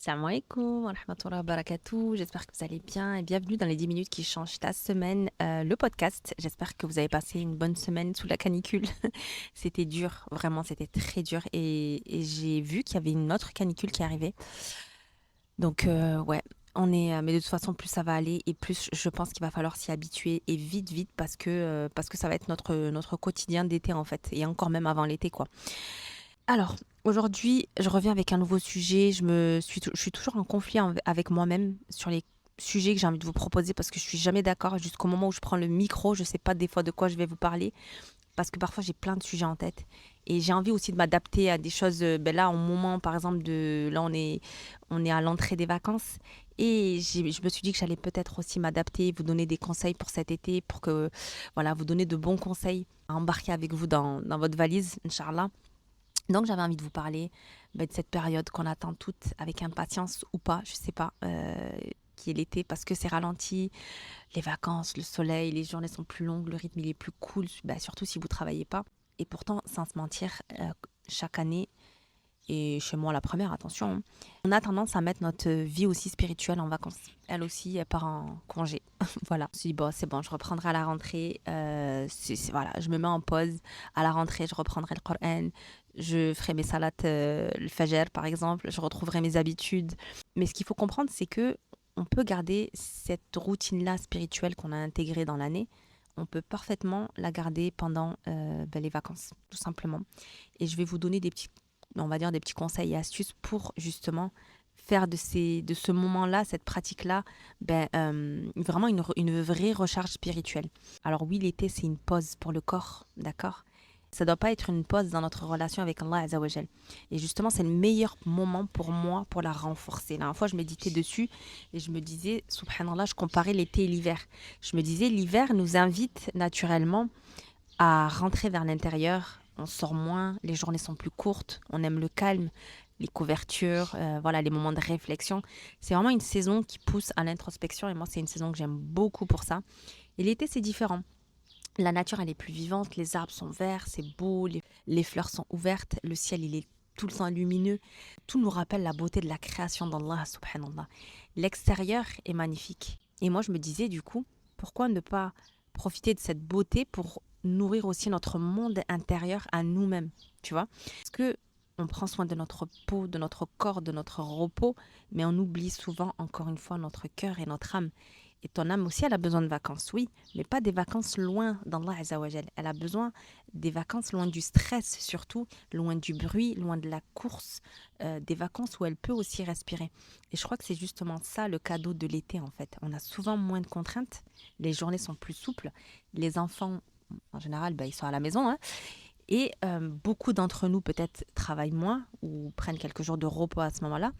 Salam alaikum wa rahmatullahi wa barakatuh. J'espère que vous allez bien et bienvenue dans les 10 minutes qui changent ta semaine, le podcast. J'espère que vous avez passé une bonne semaine sous la canicule. C'était dur, vraiment, c'était très dur. Et j'ai vu qu'il y avait une autre canicule qui arrivait. Donc, ouais, mais de toute façon, plus ça va aller et plus je pense qu'il va falloir s'y habituer et vite, vite, parce que ça va être notre quotidien d'été en fait. Et encore même avant l'été, quoi. Alors, aujourd'hui, je reviens avec un nouveau sujet. Je suis toujours en conflit avec moi-même sur les sujets que j'ai envie de vous proposer parce que je suis jamais d'accord jusqu'au moment où je prends le micro. Je sais pas des fois de quoi je vais vous parler parce que parfois j'ai plein de sujets en tête et j'ai envie aussi de m'adapter à des choses. Ben là, au moment, par exemple, là on est à l'entrée des vacances et je me suis dit que j'allais peut-être aussi m'adapter, vous donner des conseils pour cet été, pour que, voilà, vous donner de bons conseils à embarquer avec vous dans votre valise, Inch'Allah. Donc j'avais envie de vous parler de cette période qu'on attend toutes avec impatience ou pas, je sais pas, qui est l'été parce que c'est ralenti, les vacances, le soleil, les journées sont plus longues, le rythme il est plus cool, surtout si vous travaillez pas. Et pourtant, sans se mentir, chaque année, et chez moi la première, attention, hein, on a tendance à mettre notre vie aussi spirituelle en vacances. Elle aussi, elle part en congé. Voilà. Je me suis dit, bon, c'est bon, je reprendrai à la rentrée. Voilà, je me mets en pause. À la rentrée, je reprendrai le Coran. Je ferai mes salats, le fajr, par exemple. Je retrouverai mes habitudes. Mais ce qu'il faut comprendre, c'est que on peut garder cette routine-là spirituelle qu'on a intégrée dans l'année. On peut parfaitement la garder pendant les vacances, tout simplement. Et je vais vous donner on va dire des petits conseils et astuces pour justement faire de ce moment-là, cette pratique-là, vraiment une vraie recharge spirituelle. Alors oui, l'été, c'est une pause pour le corps, d'accord. Ça doit pas être une pause dans notre relation avec Allah Azzawajal. Et justement, c'est le meilleur moment pour moi pour la renforcer. La dernière fois, je méditais dessus et je me disais, subhanallah, je comparais l'été et l'hiver. Je me disais, l'hiver nous invite naturellement à rentrer vers l'intérieur. On sort moins, les journées sont plus courtes, on aime le calme, les couvertures, voilà, les moments de réflexion. C'est vraiment une saison qui pousse à l'introspection et moi, c'est une saison que j'aime beaucoup pour ça. Et l'été, c'est différent. La nature, elle est plus vivante, les arbres sont verts, c'est beau, les fleurs sont ouvertes, le ciel, il est tout le temps lumineux. Tout nous rappelle la beauté de la création d'Allah, subhanallah. L'extérieur est magnifique. Et moi, je me disais, du coup, pourquoi ne pas profiter de cette beauté pour nourrir aussi notre monde intérieur à nous-mêmes, tu vois? Parce que on prend soin de notre peau, de notre corps, de notre repos, mais on oublie souvent, encore une fois, notre cœur et notre âme. Et ton âme aussi, elle a besoin de vacances, oui, mais pas des vacances loin d'Allah Azzawajal. Elle a besoin des vacances loin du stress, surtout, loin du bruit, loin de la course, des vacances où elle peut aussi respirer. Et je crois que c'est justement ça le cadeau de l'été, en fait. On a souvent moins de contraintes, les journées sont plus souples, les enfants, en général, ils sont à la maison, hein, et beaucoup d'entre nous peut-être travaillent moins ou prennent quelques jours de repos à ce moment-là.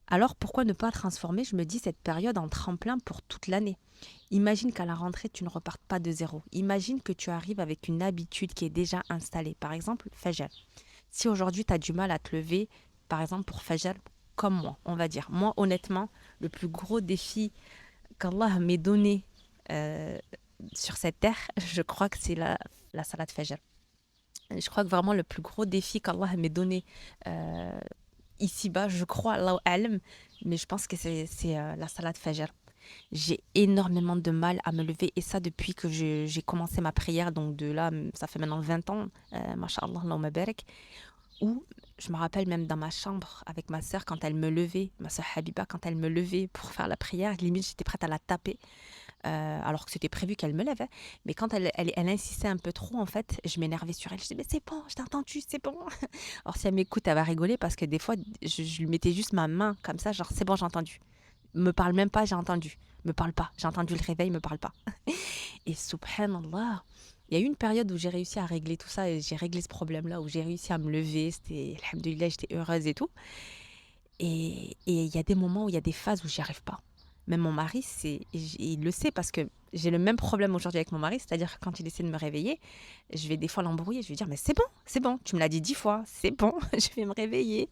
Alors pourquoi ne pas transformer, je me dis, cette période en tremplin pour toute l'année. Imagine qu'à la rentrée, tu ne repartes pas de zéro. Imagine que tu arrives avec une habitude qui est déjà installée. Par exemple, Fajr. Si aujourd'hui, tu as du mal à te lever, par exemple, pour Fajr, comme moi, on va dire. Moi, honnêtement, le plus gros défi qu'Allah m'ait donné euh, sur cette terre, je crois que c'est la salat Fajr. Je crois que vraiment le plus gros défi qu'Allah m'ait donné euh, ici-bas, je crois, Allahu Alam, mais je pense que c'est la salade Fajr. J'ai énormément de mal à me lever et ça depuis que j'ai commencé ma prière, donc de là, ça fait maintenant 20 ans, Masha'Allah, Allahumma barak, où je me rappelle même dans ma chambre avec ma sœur, quand elle me levait, ma sœur Habiba, quand elle me levait pour faire la prière, limite j'étais prête à la taper, alors que c'était prévu qu'elle me lève, hein. Mais quand elle insistait un peu trop, en fait, je m'énervais sur elle. Je disais, mais c'est bon, je t'ai entendu, c'est bon. Alors si elle m'écoute, elle va rigoler parce que des fois, je lui mettais juste ma main comme ça, genre, c'est bon, j'ai entendu. Me parle même pas, j'ai entendu. Me parle pas, j'ai entendu le réveil, me parle pas. Et subhanallah, il y a eu une période où j'ai réussi à régler tout ça et j'ai réglé ce problème-là, où j'ai réussi à me lever, c'était, alhamdoulilah, j'étais heureuse et tout. Et il y a des moments où il y a des phases où j'y arrive pas. Même mon mari, il le sait parce que j'ai le même problème aujourd'hui avec mon mari, c'est-à-dire que quand il essaie de me réveiller, je vais des fois l'embrouiller, je vais dire: «Mais c'est bon, tu me l'as dit 10 fois, c'est bon, je vais me réveiller».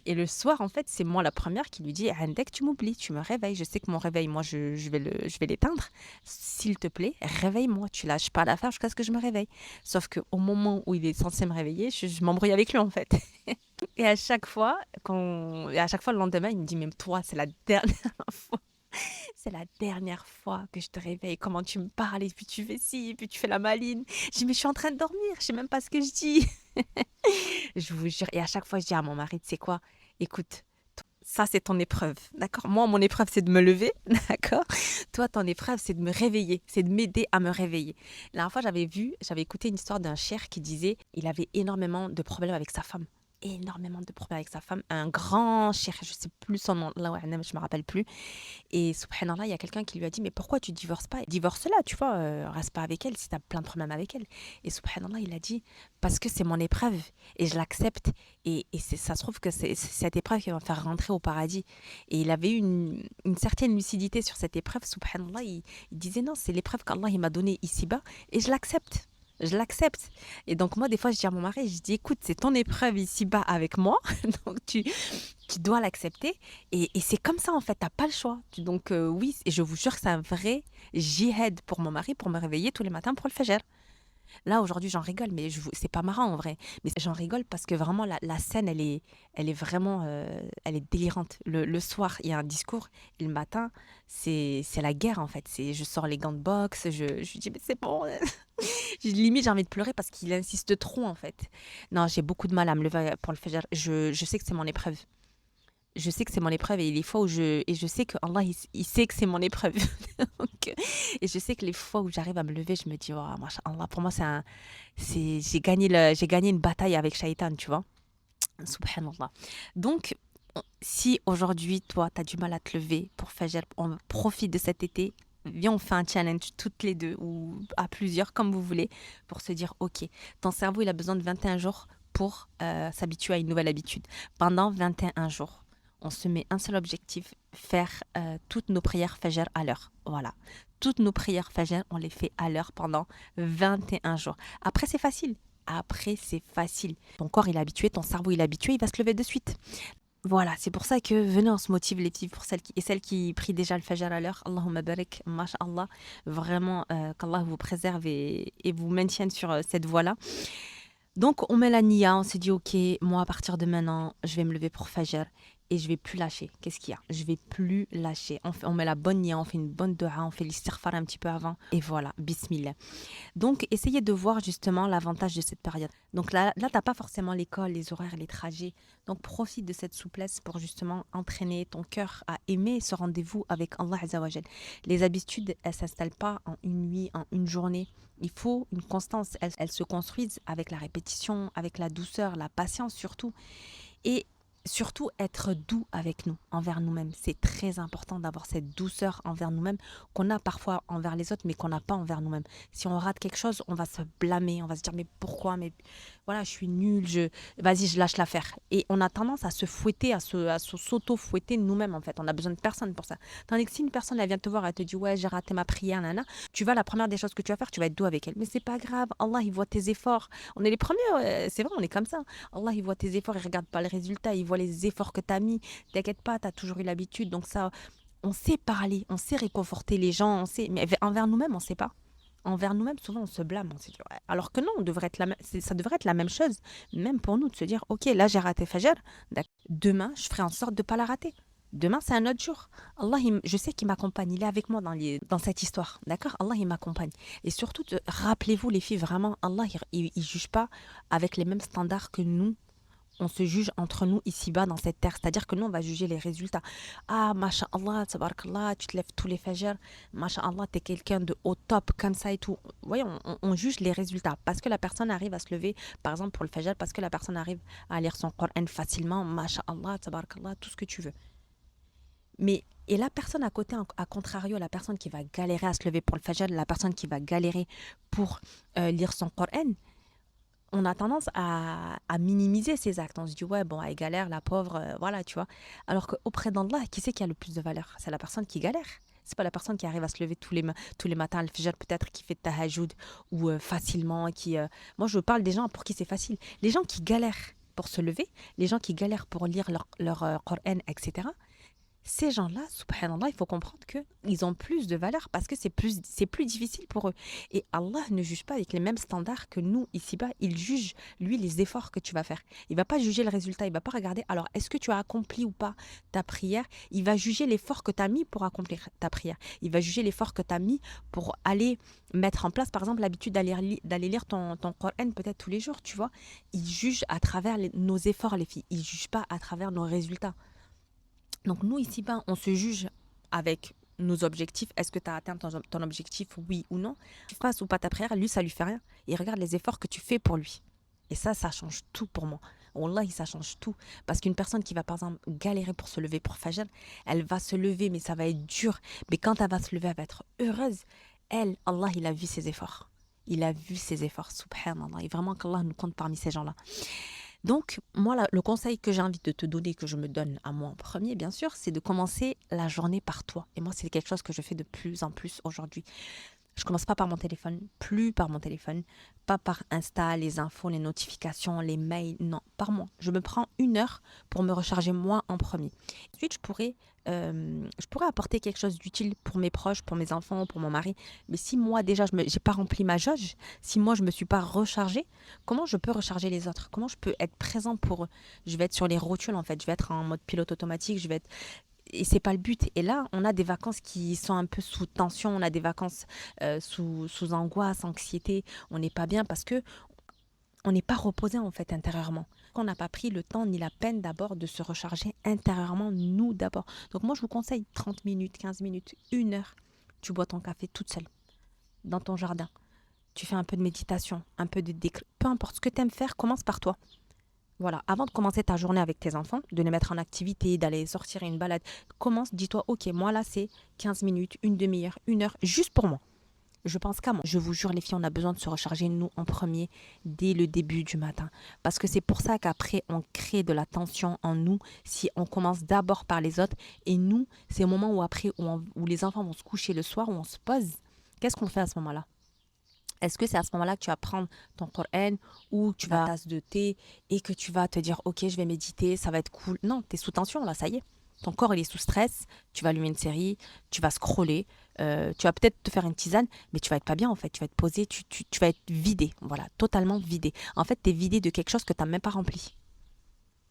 Et le soir, en fait, c'est moi la première qui lui dit: «Dès que tu m'oublies, tu me réveilles. Je sais que mon réveil, moi, je vais l'éteindre. S'il te plaît, réveille-moi. Tu lâches pas l'affaire jusqu'à ce que je me réveille». Sauf qu'au moment où il est censé me réveiller, je m'embrouille avec lui, en fait. Et à chaque fois, le lendemain, il me dit: «Mais toi, c'est la dernière fois. C'est la dernière fois que je te réveille. Comment tu me parles et puis tu fais ci et puis tu fais la maline». Je dis: «Mais je suis en train de dormir, je sais même pas ce que je dis». Je vous jure. Et à chaque fois, je dis à mon mari: «Tu sais quoi? Écoute, ça, c'est ton épreuve, d'accord? Moi, mon épreuve, c'est de me lever, d'accord? Toi, ton épreuve, c'est de me réveiller, c'est de m'aider à me réveiller». La dernière fois, j'avais écouté une histoire d'un cheikh qui disait il avait énormément de problèmes avec sa femme. Énormément de problèmes avec sa femme. Un grand cheikh, je sais plus son nom, là, ouais, je me rappelle plus. Et subhanallah, il y a quelqu'un qui lui a dit: «Mais pourquoi tu divorces pas? Divorce-la, tu vois, reste pas avec elle si tu as plein de problèmes avec elle». Et subhanallah, il a dit: «Parce que c'est mon épreuve et je l'accepte et ça se trouve que c'est cette épreuve qui va me faire rentrer au paradis». Et il avait eu une certaine lucidité sur cette épreuve, subhanallah, il disait: «Non, c'est l'épreuve qu'Allah il m'a donnée ici-bas et je l'accepte». Je l'accepte. Et donc moi, des fois, je dis à mon mari, je dis: «Écoute, c'est ton épreuve ici-bas avec moi, donc tu dois l'accepter et c'est comme ça en fait, t'as pas le choix. Donc oui, et je vous jure que c'est un vrai jihad pour mon mari pour me réveiller tous les matins pour le fajr. Là aujourd'hui j'en rigole, mais c'est pas marrant en vrai. Mais j'en rigole parce que vraiment la scène elle est vraiment elle est délirante. Le soir il y a un discours et le matin c'est la guerre en fait. Je sors les gants de boxe, je lui dis mais c'est bon. Limite j'ai envie de pleurer parce qu'il insiste trop en fait. Non, j'ai beaucoup de mal à me lever pour le fajr. Je sais que c'est mon épreuve. Je sais que c'est mon épreuve et les fois où je sais que Allah il sait que c'est mon épreuve. Donc, et je sais que les fois où j'arrive à me lever, je me dis: «Oh machallah», pour moi j'ai gagné une bataille avec Shaitan, tu vois? Subhanallah. Donc si aujourd'hui toi tu as du mal à te lever pour Fajr, on profite de cet été, viens on fait un challenge toutes les 2 ou à plusieurs comme vous voulez pour se dire: «OK, ton cerveau il a besoin de 21 jours pour, s'habituer à une nouvelle habitude». Pendant 21 jours, on se met un seul objectif, faire, toutes nos prières Fajr à l'heure. Voilà. Toutes nos prières Fajr, on les fait à l'heure pendant 21 jours. Après c'est facile. Après c'est facile. Ton corps il est habitué, ton cerveau il est habitué, il va se lever de suite. Voilà, c'est pour ça que venez, on se motive les filles pour celles qui prient déjà le fajr à l'heure. Allahumma barik, masha'Allah. Vraiment, qu'Allah vous préserve et vous maintienne sur cette voie-là. Donc, on met la niya, on se dit, ok, moi, à partir de maintenant, je vais me lever pour Fajr et je vais plus lâcher. Qu'est-ce qu'il y a? Je vais plus lâcher. On met la bonne niya, on fait une bonne dua, on fait l'istighfar un petit peu avant. Et voilà, bismillah. Donc, essayez de voir justement l'avantage de cette période. Donc là tu n'as pas forcément l'école, les horaires, les trajets. Donc, profite de cette souplesse pour justement entraîner ton cœur à aimer ce rendez-vous avec Allah Azza wa Jal. Les habitudes, elles ne s'installent pas en une nuit, en une journée. Il faut une constance. Elles se construisent avec la répétition, avec la douceur, la patience surtout. Et surtout être doux avec nous, envers nous-mêmes. C'est très important d'avoir cette douceur envers nous-mêmes qu'on a parfois envers les autres, mais qu'on n'a pas envers nous-mêmes. Si on rate quelque chose, on va se blâmer, on va se dire mais pourquoi, mais voilà, je suis nulle, vas-y, je lâche l'affaire. Et on a tendance à se fouetter, à s'auto-fouetter nous-mêmes en fait. On a besoin de personne pour ça. Tandis que si une personne elle vient te voir, elle te dit ouais, j'ai raté ma prière, nana, tu vas, la première des choses que tu vas faire, tu vas être doux avec elle. Mais c'est pas grave, Allah il voit tes efforts. On est les premiers, c'est vrai, on est comme ça. Allah, il voit tes efforts, il regarde pas les résultats, il voit les efforts que tu as mis. T'inquiète pas, tu as toujours eu l'habitude. Donc ça, on sait parler, on sait réconforter les gens, on sait, mais envers nous-mêmes, on sait pas. Envers nous-mêmes, souvent, on se blâme. On se dit, ouais. Alors que non, ça devrait être la même chose, même pour nous, de se dire, ok, là, j'ai raté Fajr. Demain, je ferai en sorte de ne pas la rater. Demain, c'est un autre jour. Allah, je sais qu'il m'accompagne. Il est avec moi dans cette histoire. D'accord? Allah, il m'accompagne. Et surtout, rappelez-vous, les filles, vraiment, Allah, il ne juge pas avec les mêmes standards que nous. On se juge entre nous ici-bas dans cette terre. C'est-à-dire que nous, on va juger les résultats. Ah, masha'Allah, tabarakallah, tu te lèves tous les fajrs. Masha'Allah, t'es quelqu'un de au top, comme ça et tout. Vous voyez, on juge les résultats. Parce que la personne arrive à se lever, par exemple pour le fajr, parce que la personne arrive à lire son Coran facilement. Masha'Allah, tabarakallah, tout ce que tu veux. Mais, et la personne à côté, à contrario, la personne qui va galérer à se lever pour le fajr, la personne qui va galérer pour lire son Coran, on a tendance à minimiser ces actes. On se dit, ouais, bon, elle galère, la pauvre, voilà, tu vois. Alors qu'auprès d'Allah, qui c'est qui a le plus de valeur? C'est la personne qui galère. C'est pas la personne qui arrive à se lever tous les matins, le fajr peut-être, qui fait tahajjud ou facilement. Moi, je parle des gens pour qui c'est facile. Les gens qui galèrent pour se lever, les gens qui galèrent pour lire leur Coran, etc. Ces gens-là, subhanallah, il faut comprendre qu'ils ont plus de valeur parce que c'est plus difficile pour eux. Et Allah ne juge pas avec les mêmes standards que nous, ici-bas. Il juge, lui, les efforts que tu vas faire. Il ne va pas juger le résultat. Il ne va pas regarder, alors, est-ce que tu as accompli ou pas ta prière? Il va juger l'effort que tu as mis pour accomplir ta prière. Il va juger l'effort que tu as mis pour aller mettre en place, par exemple, l'habitude d'aller lire ton Coran peut-être tous les jours, tu vois. Il juge à travers nos efforts, les filles. Il ne juge pas à travers nos résultats. Donc nous, ici-bas, on se juge avec nos objectifs. Est-ce que tu as atteint ton objectif, oui ou non? Tu fasses ou pas ta prière, lui, ça lui fait rien. Il regarde les efforts que tu fais pour lui. Et ça change tout pour moi. Wallahi, ça change tout. Parce qu'une personne qui va, par exemple, galérer pour se lever pour Fajr, elle va se lever, mais ça va être dur. Mais quand elle va se lever, elle va être heureuse. Elle, Allah, il a vu ses efforts. Il a vu ses efforts, subhanallah. Et vraiment qu'Allah nous compte parmi ces gens-là. Donc, moi, le conseil que j'ai envie de te donner, que je me donne à moi en premier, bien sûr, c'est de commencer la journée par toi. Et moi, c'est quelque chose que je fais de plus en plus aujourd'hui. Je commence pas par mon téléphone, plus par mon téléphone, pas par Insta, les infos, les notifications, les mails, non, par moi. Je me prends 1 heure pour me recharger moi en premier. Ensuite, je pourrais apporter quelque chose d'utile pour mes proches, pour mes enfants, pour mon mari. Mais si moi déjà, je n'ai pas rempli ma jauge, si moi je me suis pas rechargée, comment je peux recharger les autres? Comment je peux être présent pour eux? Je vais être sur les rotules en fait, je vais être en mode pilote automatique, et c'est pas le but. Et là, on a des vacances qui sont un peu sous tension, on a des vacances sous angoisse, anxiété. On n'est pas bien parce que on n'est pas reposé en fait intérieurement. On n'a pas pris le temps ni la peine d'abord de se recharger intérieurement, nous d'abord. Donc moi, je vous conseille 30 minutes, 15 minutes, 1 heure. Tu bois ton café toute seule, dans ton jardin. Tu fais un peu de méditation, un peu de décret. Peu importe ce que tu aimes faire, commence par toi. Voilà, avant de commencer ta journée avec tes enfants, de les mettre en activité, d'aller sortir une balade, commence, dis-toi, ok, moi là c'est 15 minutes, une demi-heure, 1 heure, juste pour moi. Je pense qu'à moi. Je vous jure les filles, on a besoin de se recharger nous en premier dès le début du matin. Parce que c'est pour ça qu'après on crée de la tension en nous si on commence d'abord par les autres. Et nous, c'est au moment où après, où les enfants vont se coucher le soir, où on se pose. Qu'est-ce qu'on fait à ce moment-là? Est-ce que c'est à ce moment-là que tu vas prendre ton Coran ou tu vas tasse de thé et que tu vas te dire ok, je vais méditer, ça va être cool? Non, tu es sous tension là, ça y est. Ton corps il est sous stress, tu vas allumer une série, tu vas scroller, tu vas peut-être te faire une tisane, mais tu vas être pas bien en fait, tu vas être posé, tu vas être vidé, voilà, totalement vidé. En fait, tu es vidé de quelque chose que tu n'as même pas rempli.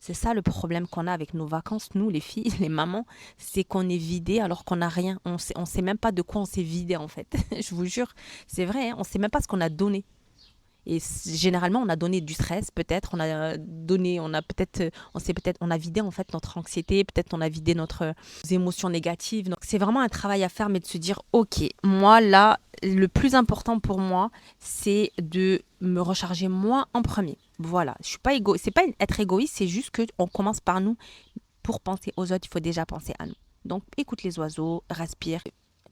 C'est ça le problème qu'on a avec nos vacances, nous les filles, les mamans, c'est qu'on est vidé alors qu'on n'a rien. On sait même pas de quoi on s'est vidé en fait. Je vous jure, c'est vrai, hein, on sait même pas ce qu'on a donné. Et généralement, on a donné du stress, peut-être, on a vidé en fait notre anxiété, peut-être on a vidé nos émotions négatives. Donc c'est vraiment un travail à faire, mais de se dire, ok, moi là, le plus important pour moi, c'est de me recharger moi en premier. Voilà, je suis pas c'est pas être égoïste, c'est juste que on commence par nous. Pour penser aux autres, il faut déjà penser à nous. Donc écoute les oiseaux, respire.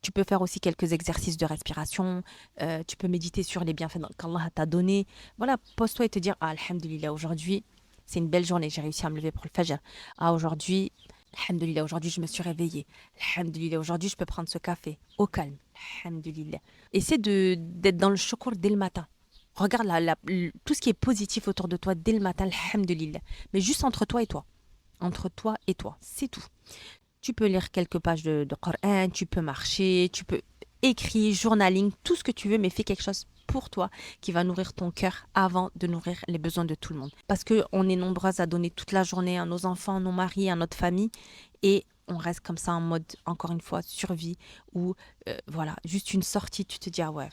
Tu peux faire aussi quelques exercices de respiration. Tu peux méditer sur les bienfaits qu'Allah t'a donné. Voilà, pose-toi et te dire, ah, alhamdulillah, aujourd'hui, c'est une belle journée. J'ai réussi à me lever pour le fajr. Ah, aujourd'hui, alhamdulillah, aujourd'hui, je me suis réveillée. Alhamdulillah, aujourd'hui, je peux prendre ce café au calme. Alhamdulillah. Essaie d'être dans le shukr dès le matin. Regarde tout ce qui est positif autour de toi dès le matin, alhamdulillah. Mais juste entre toi et toi. Entre toi et toi, c'est tout. Tu peux lire quelques pages de Coran, tu peux marcher, tu peux écrire, journaling, tout ce que tu veux, mais fais quelque chose pour toi qui va nourrir ton cœur avant de nourrir les besoins de tout le monde. Parce qu'on est nombreuses à donner toute la journée à nos enfants, à nos maris, à notre famille, et on reste comme ça en mode, encore une fois, survie, ou voilà, juste une sortie, tu te dis, ah ouais,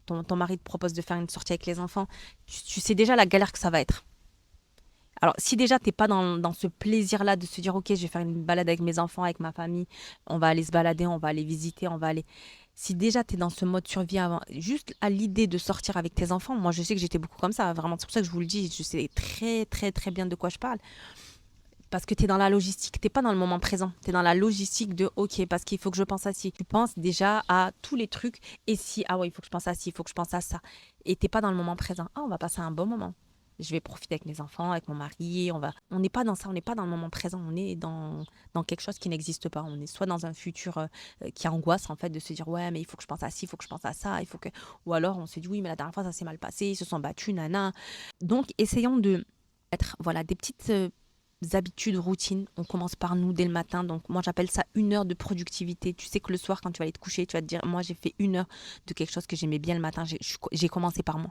ton mari te propose de faire une sortie avec les enfants, tu sais déjà la galère que ça va être. Alors, si déjà, tu n'es pas dans ce plaisir-là de se dire, OK, je vais faire une balade avec mes enfants, avec ma famille, on va aller se balader, on va aller visiter, on va aller... Si déjà, tu es dans ce mode survie avant, juste à l'idée de sortir avec tes enfants, moi, je sais que j'étais beaucoup comme ça, vraiment, c'est pour ça que je vous le dis, je sais très, très, très bien de quoi je parle. Parce que tu es dans la logistique, tu n'es pas dans le moment présent. Tu es dans la logistique de OK, parce qu'il faut que je pense à ci. Tu penses déjà à tous les trucs. Et si, ah ouais, il faut que je pense à ci, il faut que je pense à ça. Et tu n'es pas dans le moment présent. Ah, on va passer un bon moment. je vais profiter avec mes enfants, avec mon mari. On n'est pas dans ça, on n'est pas dans le moment présent, on est dans quelque chose qui n'existe pas. On est soit dans un futur qui angoisse en fait de se dire ouais mais il faut que je pense à ci, il faut que je pense à ça, il faut que ou alors on se dit oui mais la dernière fois ça s'est mal passé, ils se sont battus, nana. Donc essayons de mettre voilà des petites habitudes, routines. On commence par nous dès le matin. Donc moi j'appelle ça 1 heure de productivité. Tu sais que le soir quand tu vas aller te coucher, tu vas te dire moi j'ai fait 1 heure de quelque chose que j'aimais bien le matin. J'ai commencé par moi.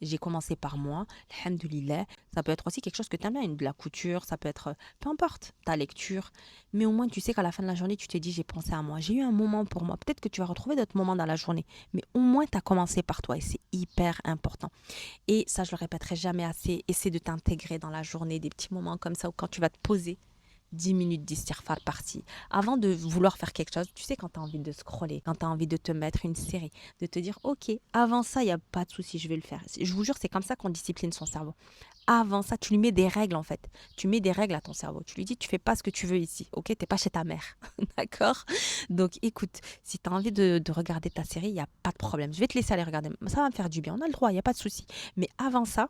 J'ai commencé par moi, alhamdoulilah. Ça peut être aussi quelque chose que tu aimes bien, de la couture, ça peut être, peu importe, ta lecture. Mais au moins, tu sais qu'à la fin de la journée, tu t'es dit, j'ai pensé à moi. J'ai eu un moment pour moi. Peut-être que tu vas retrouver d'autres moments dans la journée. Mais au moins, tu as commencé par toi et c'est hyper important. Et ça, je le répéterai jamais assez. Essaie de t'intégrer dans la journée, des petits moments comme ça où quand tu vas te poser, 10 minutes d'istighfar par-ci. Avant de vouloir faire quelque chose, tu sais, quand tu as envie de scroller, quand tu as envie de te mettre une série, de te dire, ok, avant ça, il n'y a pas de souci, je vais le faire. Je vous jure, c'est comme ça qu'on discipline son cerveau. Avant ça, tu lui mets des règles en fait. Tu mets des règles à ton cerveau. Tu lui dis, tu fais pas ce que tu veux ici, ok? T'es pas chez ta mère, d'accord? Donc écoute, si tu as envie de regarder ta série, il n'y a pas de problème. Je vais te laisser aller regarder. Ça va me faire du bien, on a le droit, il n'y a pas de souci. Mais avant ça,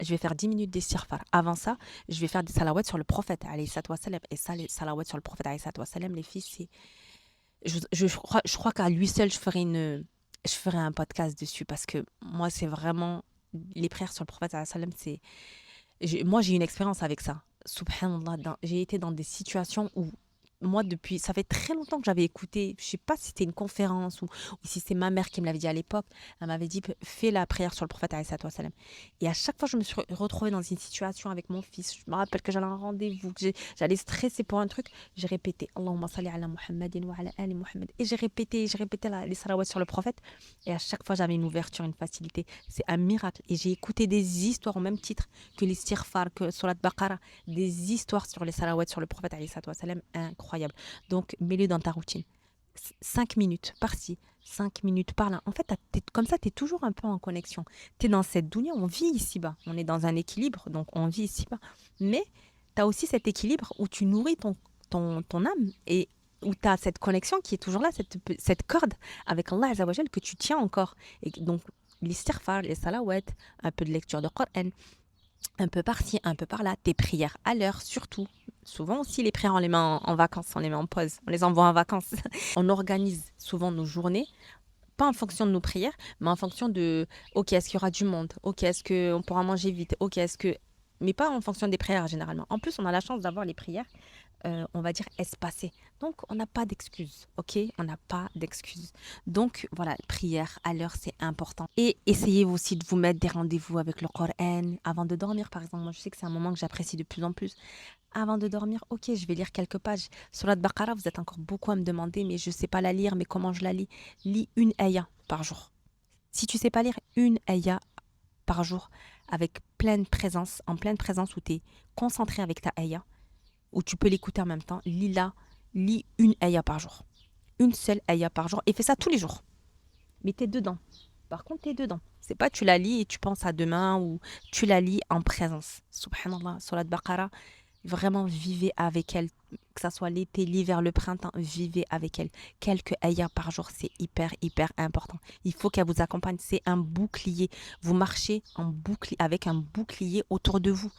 je vais faire 10 minutes d'istighfar. Avant ça, je vais faire des salawats sur le prophète, alayhi salatu wassalam. Et ça, les salawats sur le prophète, alayhi salatu wassalam, les filles, c'est... Je crois qu'à lui seul, je ferai un podcast dessus parce que moi, c'est vraiment... Les prières sur le prophète, alayhi salam, c'est... Moi, j'ai une expérience avec ça. Subhanallah, j'ai été dans des situations où moi, depuis, ça fait très longtemps que j'avais écouté, je sais pas si c'était une conférence ou si c'est ma mère qui me l'avait dit à l'époque, elle m'avait dit, fais la prière sur le prophète, alayhi salatu wassalam. Et à chaque fois, je me suis retrouvée dans une situation avec mon fils. Je me rappelle que j'allais à un rendez-vous, que j'allais stresser pour un truc. J'ai répété, Allahumma salli ala Muhammadin wa ala ali Muhammad. Et j'ai répété les salawats sur le prophète. Et à chaque fois, j'avais une ouverture, une facilité. C'est un miracle. Et j'ai écouté des histoires au même titre que l'istighfar, que Surat Baqara, des histoires sur les salawats sur le prophète, alayhi salatu wassalam, incroyable. Donc, mets-le dans ta routine. 5 minutes par-ci, 5 minutes par-là. En fait, comme ça, tu es toujours un peu en connexion. Tu es dans cette dounia, on vit ici-bas. On est dans un équilibre, donc on vit ici-bas. Mais tu as aussi cet équilibre où tu nourris ton âme et où tu as cette connexion qui est toujours là, cette corde avec Allah Azza wa Jal que tu tiens encore. Et donc, l'istighfar, les salawats, un peu de lecture de Coran, un peu par-ci, un peu par-là, tes prières à l'heure surtout. Souvent aussi les prières on les met en vacances, on les met en pause, on les envoie en vacances. On organise souvent nos journées, pas en fonction de nos prières, mais en fonction de, ok, est-ce qu'il y aura du monde? Ok, est-ce qu'on pourra manger vite? Ok, est-ce que... Mais pas en fonction des prières généralement. En plus, on a la chance d'avoir les prières on va dire, espacé. Donc, on n'a pas d'excuses, ok? On n'a pas d'excuses. Donc, voilà, prière à l'heure, c'est important. Et essayez aussi de vous mettre des rendez-vous avec le Coran avant de dormir, par exemple. Moi, je sais que c'est un moment que j'apprécie de plus en plus. Avant de dormir, ok, je vais lire quelques pages. Surat Baqara, vous êtes encore beaucoup à me demander, mais je ne sais pas la lire, mais comment je la lis? Lis une ayah par jour. Si tu ne sais pas lire une ayah par jour, avec pleine présence, en pleine présence où tu es concentré avec ta ayah, où tu peux l'écouter en même temps, lis une ayah par jour. Une seule ayah par jour et fais ça tous les jours. Mais t'es dedans. Par contre, t'es dedans. C'est pas tu la lis et tu penses à demain ou tu la lis en présence. Subhanallah, Surat Baqara, vraiment vivez avec elle. Que ça soit l'été, l'hiver, le printemps, vivez avec elle. Quelques ayahs par jour, c'est hyper, hyper important. Il faut qu'elle vous accompagne. C'est un bouclier. Vous marchez avec un bouclier autour de vous.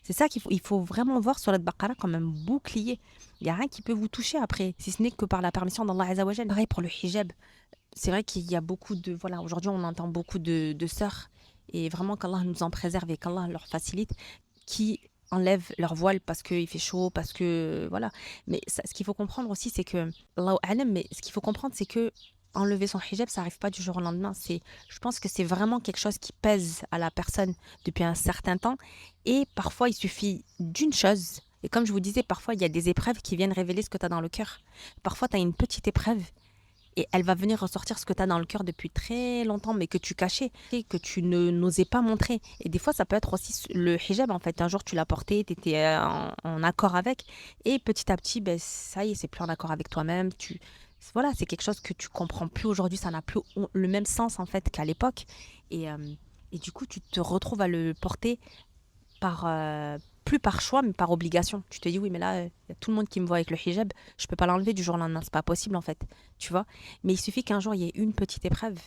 C'est ça il faut vraiment voir Surat Baqara comme un bouclier. Il n'y a rien qui peut vous toucher après, si ce n'est que par la permission d'Allah Azza wa Jal. Pareil pour le hijab. C'est vrai qu'il y a beaucoup de... Voilà, aujourd'hui, on entend beaucoup de sœurs, et vraiment qu'Allah nous en préserve et qu'Allah leur facilite, qui enlèvent leur voile parce qu'il fait chaud, parce que... Voilà. Mais ce qu'il faut comprendre aussi, c'est que... Allahu a'lam, mais ce qu'il faut comprendre, c'est que enlever son hijab, ça n'arrive pas du jour au lendemain. Je pense que c'est vraiment quelque chose qui pèse à la personne depuis un certain temps. Et parfois, il suffit d'une chose. Et comme je vous disais, parfois, il y a des épreuves qui viennent révéler ce que tu as dans le cœur. Parfois, tu as une petite épreuve et elle va venir ressortir ce que tu as dans le cœur depuis très longtemps, mais que tu cachais, et que tu n'osais pas montrer. Et des fois, ça peut être aussi le hijab, en fait. Un jour, tu l'as porté, tu étais en accord avec. Et petit à petit, ben, ça y est, c'est plus en accord avec toi-même. Voilà, c'est quelque chose que tu comprends plus aujourd'hui. Ça n'a plus le même sens, en fait, qu'à l'époque. Et du coup, tu te retrouves à le porter par, plus par choix, mais par obligation. Tu te dis, oui, mais là, il y a tout le monde qui me voit avec le hijab, je peux pas l'enlever du jour au lendemain, c'est pas possible en fait, tu vois. Mais il suffit qu'un jour, il y ait une petite épreuve.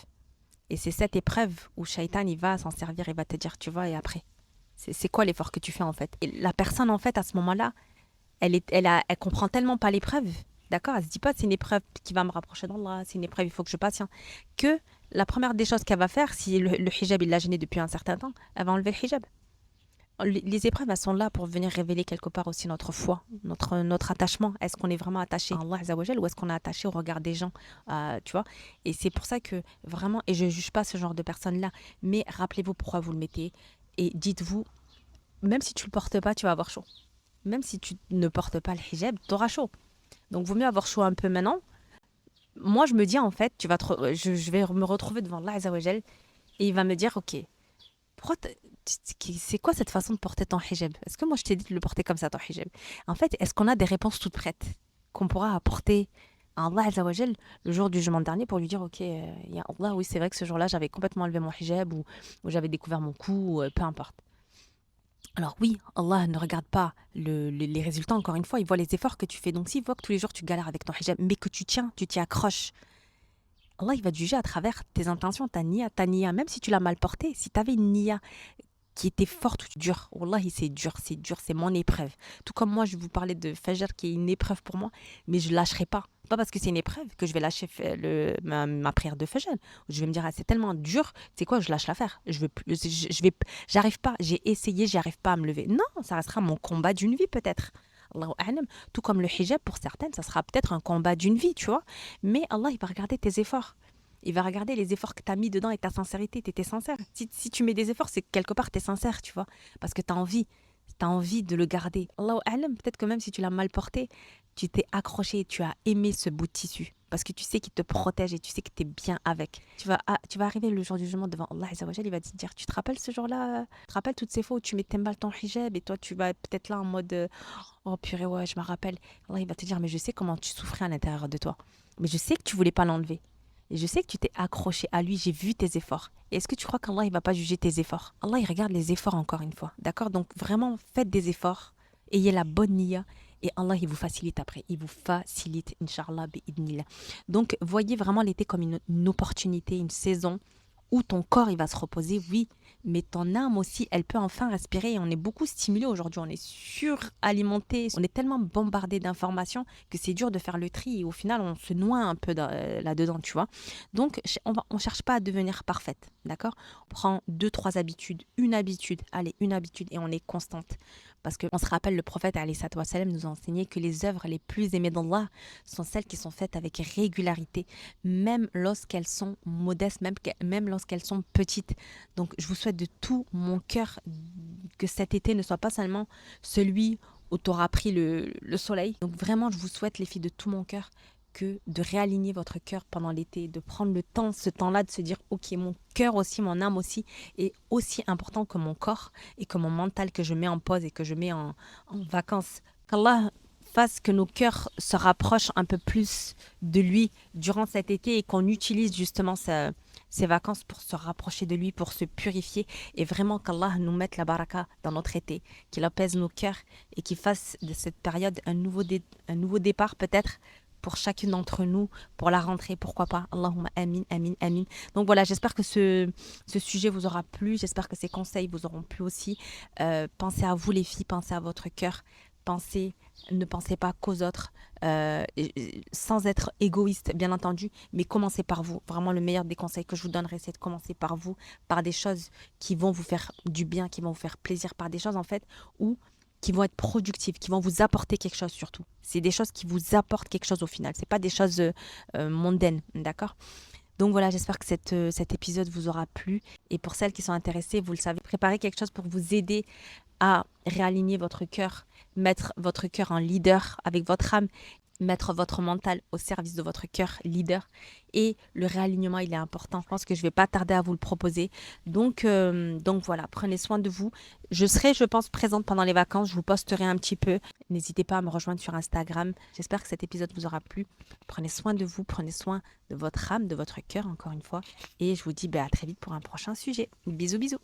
Et c'est cette épreuve où Shaitan, il va s'en servir, il va te dire, tu vois, et après. C'est quoi l'effort que tu fais en fait? Et la personne en fait à ce moment-là, elle comprend tellement pas l'épreuve, d'accord? Elle se dit pas c'est une épreuve qui va me rapprocher d'Allah, c'est une épreuve, il faut que je patiente. Que la première des choses qu'elle va faire, si le hijab il l'a gêné depuis un certain temps, elle va enlever le hijab. Les épreuves, elles sont là pour venir révéler quelque part aussi notre foi, notre attachement. Est-ce qu'on est vraiment attaché à Allah Azza wa Jal ou est-ce qu'on est attaché au regard des gens, tu vois? Et c'est pour ça que vraiment, et je ne juge pas ce genre de personnes-là, mais rappelez-vous pourquoi vous le mettez et dites-vous, même si tu le portes pas, tu vas avoir chaud. Même si tu ne portes pas le hijab, tu auras chaud. Donc, vaut mieux avoir chaud un peu maintenant. Moi, je me dis, en fait, je vais me retrouver devant Allah Azza wa Jal et il va me dire, OK, pourquoi c'est quoi cette façon de porter ton hijab? Est-ce que moi je t'ai dit de le porter comme ça, ton hijab? En fait, est-ce qu'on a des réponses toutes prêtes qu'on pourra apporter à Allah Azza wa Jal le jour du jugement dernier pour lui dire, ok, ya Allah, oui, c'est vrai que ce jour-là, j'avais complètement enlevé mon hijab ou j'avais découvert mon cou, ou, peu importe. Alors oui, Allah ne regarde pas les résultats, encore une fois, il voit les efforts que tu fais. Donc s'il voit que tous les jours tu galères avec ton hijab, mais que tu tiens, tu t'y accroches, Allah, il va te juger à travers tes intentions, ta niya, même si tu l'as mal porté. Si tu avais une niya qui était forte ou dure, wallahi, c'est dur, c'est mon épreuve. Tout comme moi, je vous parlais de Fajr qui est une épreuve pour moi, mais je lâcherai pas. Pas parce que c'est une épreuve que je vais lâcher ma prière de Fajr. Je vais me dire, ah, c'est tellement dur, c'est quoi, je lâche l'affaire. J'arrive pas, j'ai essayé, j'arrive pas à me lever. Non, ça restera mon combat d'une vie peut-être. Allahu a'lam. Tout comme le hijab, pour certaines, ça sera peut-être un combat d'une vie, tu vois. Mais Allah, il va regarder tes efforts. Il va regarder les efforts que tu as mis dedans et ta sincérité. Tu étais sincère. Si tu mets des efforts, c'est que quelque part, tu es sincère, tu vois. Parce que tu as envie. Tu as envie de le garder. Allahu a'lam, peut-être que même si tu l'as mal porté, tu t'es accroché, tu as aimé ce bout de tissu. Parce que tu sais qu'il te protège et tu sais que tu es bien avec. Tu vas arriver le jour du jugement devant Allah Azza wa Jal, il va te dire, tu te rappelles ce jour-là? Tu te rappelles toutes ces fois où tu mettais mal ton hijab et toi, tu vas peut-être là en mode, oh purée, ouais, je me rappelle. Allah, il va te dire, mais je sais comment tu souffrais à l'intérieur de toi. Mais je sais que tu voulais pas l'enlever. Et je sais que tu t'es accroché à lui, j'ai vu tes efforts. Et est-ce que tu crois qu'Allah, il va pas juger tes efforts? Allah, il regarde les efforts encore une fois. D'accord? Donc vraiment, faites des efforts. Ayez la bonne niya. Et Allah, il vous facilite après. Il vous facilite, Inch'Allah, bi'idnillah. Donc, voyez vraiment l'été comme une opportunité, une saison où ton corps, il va se reposer, oui, mais ton âme aussi, elle peut enfin respirer. Et on est beaucoup stimulé aujourd'hui, on est suralimenté, on est tellement bombardé d'informations que c'est dur de faire le tri et au final, on se noie un peu là-dedans, tu vois. Donc, on cherche pas à devenir parfaite, d'accord? On prend 2, 3 habitudes, allez, une habitude et on est constante. Parce qu'on se rappelle, le prophète alayhi sallam nous a enseigné que les œuvres les plus aimées d'Allah sont celles qui sont faites avec régularité, même lorsqu'elles sont modestes, même lorsqu'elles sont petites. Donc, je vous souhaite de tout mon cœur que cet été ne soit pas seulement celui où tu auras pris le soleil. Donc, vraiment, je vous souhaite, les filles, de tout mon cœur, que de réaligner votre cœur pendant l'été, de prendre le temps, ce temps-là, de se dire, ok, mon cœur aussi, mon âme aussi, est aussi important que mon corps et que mon mental que je mets en pause et que je mets en vacances. Qu'Allah fasse que nos cœurs se rapprochent un peu plus de lui durant cet été et qu'on utilise justement ces vacances pour se rapprocher de lui, pour se purifier et vraiment qu'Allah nous mette la baraka dans notre été, qu'il apaise nos cœurs et qu'il fasse de cette période un nouveau départ peut-être pour chacune d'entre nous, pour la rentrée, pourquoi pas. Allahumma amin, amin, amin. Donc voilà, j'espère que ce sujet vous aura plu, j'espère que ces conseils vous auront plu aussi. Pensez à vous les filles, pensez à votre cœur, ne pensez pas qu'aux autres, sans être égoïste bien entendu, mais commencez par vous. Vraiment le meilleur des conseils que je vous donnerai, c'est de commencer par vous, par des choses qui vont vous faire du bien, qui vont vous faire plaisir, par des choses en fait où qui vont être productives, qui vont vous apporter quelque chose surtout. C'est des choses qui vous apportent quelque chose au final. C'est pas des choses mondaines, d'accord? Donc voilà, j'espère que cet épisode vous aura plu. Et pour celles qui sont intéressées, vous le savez, préparez quelque chose pour vous aider à réaligner votre cœur, mettre votre cœur en leader avec votre âme, mettre votre mental au service de votre cœur leader. Et le réalignement, il est important. Je pense que je ne vais pas tarder à vous le proposer. Donc voilà, prenez soin de vous. Je serai, je pense, présente pendant les vacances. Je vous posterai un petit peu. N'hésitez pas à me rejoindre sur Instagram. J'espère que cet épisode vous aura plu. Prenez soin de vous, prenez soin de votre âme, de votre cœur, encore une fois. Et je vous dis à très vite pour un prochain sujet. Bisous, bisous.